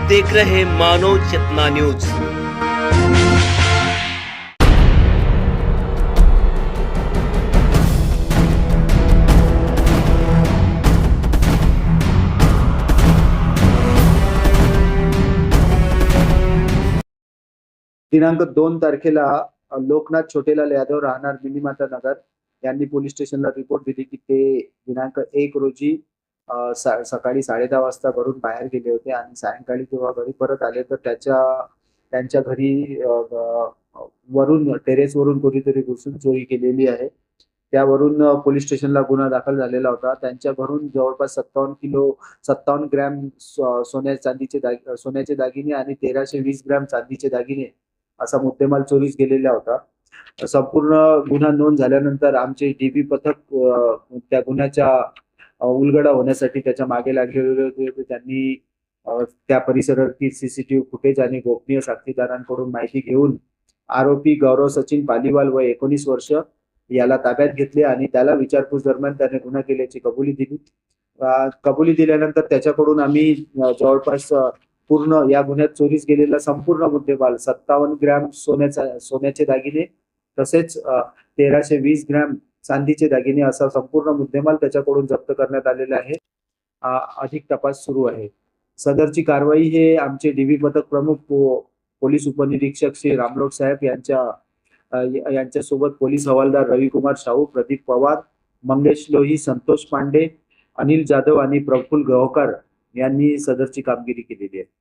देख रहे मानव चेतना न्यूज। दिनांक 2 तारखेला लोकनाथ छोटेलाल यादव राहणार मिनीमाता नगर यांनी पोलीस स्टेशनला रिपोर्ट दिली की ते दिनांक 1 रोजी सकाळी 10:30 वाजता घरून बाहेर गेले होते आणि सायंकाळी जेव्हा घरी परत आले तर त्यांच्या घरी वरून टेरेस वरून कोणीतरी घुसून चोरी केलेली आहे। त्यावरून पोलीस स्टेशनला गुन्हा दाखल झालेला होता। त्यांच्या घरून जवळपास 57 ग्रॅम सोन्याचे दागिने आणि 1320 ग्रॅम चांदीचे दागिने असा मुद्देमाल चोरीस गेलेला होता। संपूर्ण गुन्हा नोंद झाल्यानंतर आमचे डीबी पथक त्या गुन्ह्याच्या उलगडा होण्यासाठी त्याच्या मागे लागलेले होते। त्यांनी त्या परिसरातील सीसीटीव्ही फुटेज आणि गोपनीय साक्षीदारांकडून माहिती घेऊन आरोपी गौरव सचिन पालीवाल वय 19 वर्ष याला ताब्यात घेतले आणि त्याला विचारपूस दरम्यान त्याने गुन्हा केल्याची कबुली दिली। कबुली दिल्यानंतर त्याच्याकडून आम्ही जवळपास पूर्ण या गुन्ह्यात चोरीस गेलेला संपूर्ण मुद्देमाल 57 ग्रॅम सोन्याचे दागिने तसेच 1320 ग्रॅम चांदीचे दागिने असा संपूर्ण मुद्देमाल त्याच्याकडून जप्त करण्यात आलेला आहे। अधिक तपास सुरू आहे। सदरची कारवाई हे आमचे डीबी पथक प्रमुख पोलीस उपनिरीक्षक श्री रामलोक साहेब यांच्यासोबत पोलीस हवालदार रविकुमार शाहू, प्रदीप पवार, मंगेश लोही, संतोष पांडे, अनिल जाधव आणि प्रफुल्ल गव्हाकर यांनी सदरची कामगिरी केलेली आहे।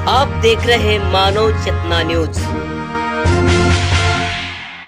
आप देख रहे मानव चेतना न्यूज।